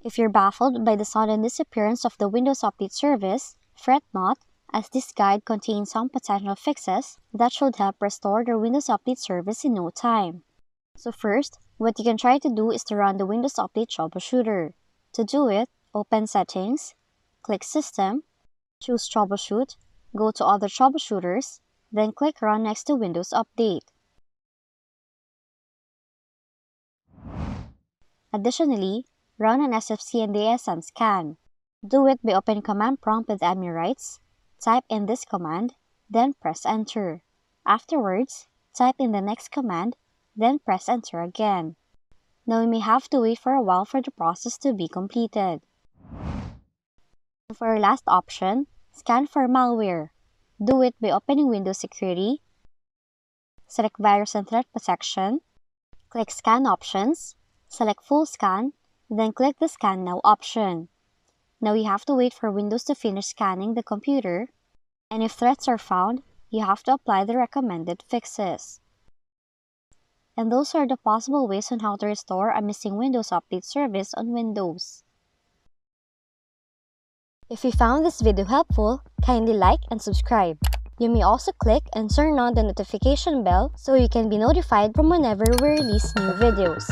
If you're baffled by the sudden disappearance of the Windows Update service, fret not, as this guide contains some potential fixes that should help restore the Windows Update service in no time. So first, what you can try to do is to run the Windows Update Troubleshooter. To do it, open Settings, click System, choose Troubleshoot, go to Other Troubleshooters, then click Run next to Windows Update. Additionally, run an SFC and DSM scan. Do it by opening Command Prompt with admin rights, type in this command, then press Enter. Afterwards, type in the next command, then press Enter again. Now you may have to wait for a while for the process to be completed. For our last option, scan for malware. Do it by opening Windows Security, select Virus and Threat Protection, click Scan Options, select Full Scan, then click the Scan Now option. Now you have to wait for Windows to finish scanning the computer, and if threats are found, you have to apply the recommended fixes. And those are the possible ways on how to restore a missing Windows Update service on Windows. If you found this video helpful, kindly like and subscribe. You may also click and turn on the notification bell so you can be notified from whenever we release new videos.